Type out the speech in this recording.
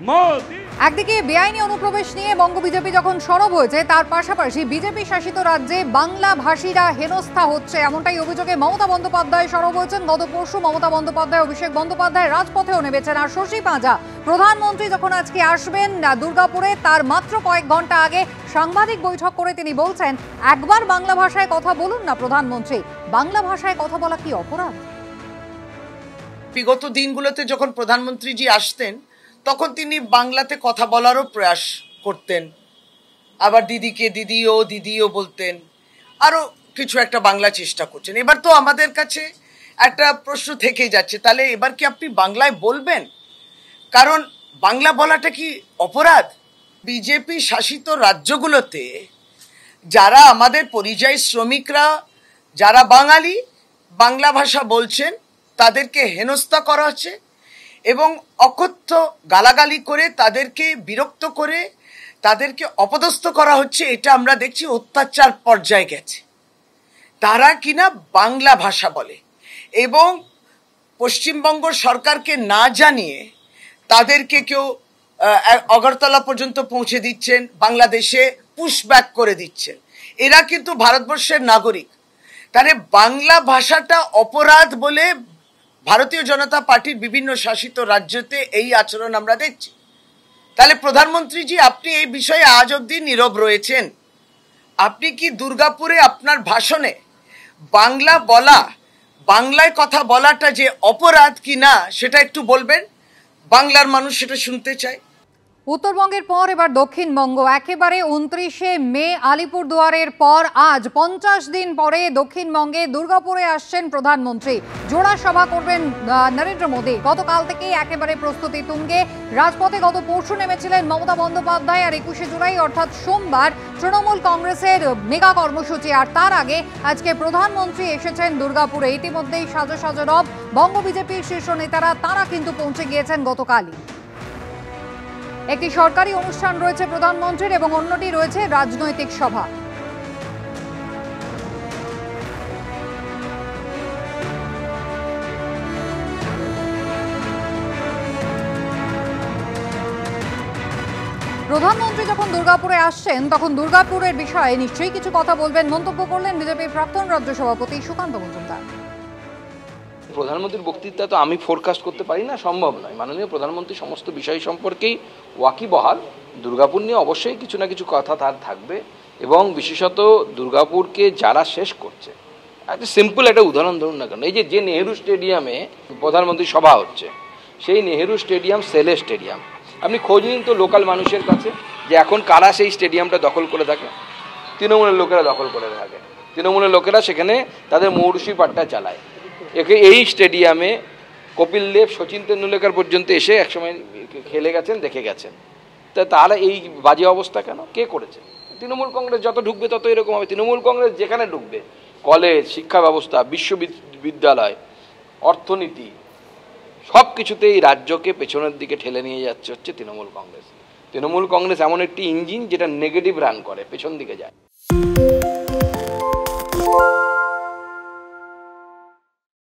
মোদি। একদিকে বেআইনি অনুপ্রবেশ নিয়ে বঙ্গ বিজেপি যখন সরব হয়েছে, তার পাশাপাশি বিজেপি শাসিত রাজ্যে বাংলা ভাষীরা হেনস্থা হচ্ছে, এমনটাই অভিযোগে মমতা বন্দ্যোপাধ্যায় সরব হয়েছেন। গত পরশু মমতা বন্দ্যোপাধ্যায়, অভিষেক বন্দ্যোপাধ্যায় রাজপথেও নেমেছেন। আর শশী পাঁজা প্রধানমন্ত্রী যখন আজকে আসবেন দুর্গাপুরে, তার মাত্র কয়েক ঘন্টা আগে সাংবাদিক বৈঠক করে তিনি বলছেন, একবার বাংলা ভাষায় কথা বলুন না প্রধানমন্ত্রী, বাংলা ভাষায় কথা বলা কি অপরাধ? বিগত দিনগুলোতে যখন প্রধানমন্ত্রীজি আসতেন তখন তিনি বাংলাতে কথা বলারও প্রয়াস করতেন, আবার দিদিকে দিদিও বলতেন, আরো কিছু একটা বাংলা চেষ্টা করছেন। এবার তো আমাদের কাছে একটা প্রশ্ন থেকে যাচ্ছে, তাহলে এবার কি আপনি বাংলায় বলবেন? কারণ বাংলা বলাটা কি অপরাধ? বিজেপি শাসিত রাজ্যগুলোতে যারা আমাদের পরিযায়ী শ্রমিকরা, যারা বাঙালি বাংলা ভাষা বলছেন, তাদেরকে হেনস্থা করা হচ্ছে এবং অকথ্য গালাগালি করে তাদেরকে বিরক্ত করে তাদেরকে অপদস্থ করা হচ্ছে। এটা আমরা দেখছি অত্যাচার পর্যায়ে গেছে। তারা কিনা বাংলা ভাষা বলে এবং পশ্চিমবঙ্গ সরকারকে না জানিয়ে তাদেরকে কেউ আগরতলা পর্যন্ত পৌঁছে দিচ্ছেন, বাংলাদেশে পুশব্যাক করে দিচ্ছেন। এরা কিন্তু ভারতবর্ষের নাগরিক। তাহলে বাংলা ভাষাটা অপরাধ বলে ভারতীয় জনতা পার্টির বিভিন্ন শাসিত রাজ্যতে এই আচরণ আমরা দেখছি। তাহলে প্রধানমন্ত্রীজি, আপনি এই বিষয়ে আজ অবধি নীরব রয়েছেন। আপনি কি দুর্গাপুরে আপনার ভাষণে বাংলা বলা, বাংলায় কথা বলাটা যে অপরাধ কি না সেটা একটু বলবেন? বাংলার মানুষ সেটা শুনতে চায়। উত্তরবঙ্গের পর এবার দক্ষিণবঙ্গ। একেবারে 29শে মে আলিপুরদুয়ারের পর আজ 50 দিন পরে দক্ষিণবঙ্গে দুর্গাপুরে আসছেন প্রধানমন্ত্রী। জোড়া সভা করবেন নরেন্দ্র মোদী। গতকাল থেকেই একেবারে প্রস্তুতি তুঙ্গে। রাজপথে গত পরশু নেমেছিলেন মমতা বন্দ্যোপাধ্যায়, আর 21শে জুলাই অর্থাৎ সোমবার তৃণমূল কংগ্রেসের মেগা কর্মসূচি। আর তার আগে আজকে প্রধানমন্ত্রী এসেছেন দুর্গাপুরে। ইতিমধ্যেই সাজো সাজো রব বঙ্গ বিজেপির শীর্ষ নেতারা, তারা কিন্তু পৌঁছে গিয়েছেন গতকালই। একটি সরকারি অনুষ্ঠান রয়েছে প্রধানমন্ত্রীর এবং অন্যটি রয়েছে রাজনৈতিক সভা। প্রধানমন্ত্রী যখন দুর্গাপুরে আসছেন তখন দুর্গাপুরের বিষয়ে নিশ্চয়ই কিছু কথা বলবেন, মন্তব্য করলেন বিজেপির প্রাক্তন রাজ্য সভাপতি সুকান্ত মজুমদার। প্রধানমন্ত্রীর বক্তৃতা তো আমি ফোরকাস্ট করতে পারি না, সম্ভব নয়। মাননীয় প্রধানমন্ত্রী সমস্ত বিষয় সম্পর্কেই ওয়াকিবহাল। দুর্গাপুর নিয়ে অবশ্যই কিছু না কিছু কথা তার থাকবে এবং বিশেষত দুর্গাপুরকে যারা শেষ করছে, একটা সিম্পল একটা উদাহরণ ধরুন না কেন, এই যে নেহেরু স্টেডিয়ামে প্রধানমন্ত্রী সভা হচ্ছে, সেই নেহেরু স্টেডিয়াম সেলে স্টেডিয়াম। আপনি খোঁজ নিন তো লোকাল মানুষের কাছে যে এখন কারা সেই স্টেডিয়ামটা দখল করে থাকে। তৃণমূলের লোকেরা দখল করে থাকে। তৃণমূলের লোকেরা সেখানে তাদের মৌরুষি পাট্টা চালায়। এই স্টেডিয়ামে কপিল দেব, সচিন তেন্ডুলকর পর্যন্ত এসে একসময় খেলে গেছেন, দেখে গেছেন। তাহলে এই বাজে অবস্থা কেন? কে করেছে? তৃণমূল কংগ্রেস যত ঢুকবে তত এরকম হবে। তৃণমূল কংগ্রেস যেখানে ঢুকবে, কলেজ, শিক্ষা ব্যবস্থা, বিশ্ববিদ্যালয়, অর্থনীতি, সব কিছুতে এই রাজ্যকে পেছনের দিকে ঠেলে নিয়ে যাচ্ছে হচ্ছে তৃণমূল কংগ্রেস। তৃণমূল কংগ্রেস এমন একটি ইঞ্জিন যেটা নেগেটিভ রান করে, পেছন দিকে যায়।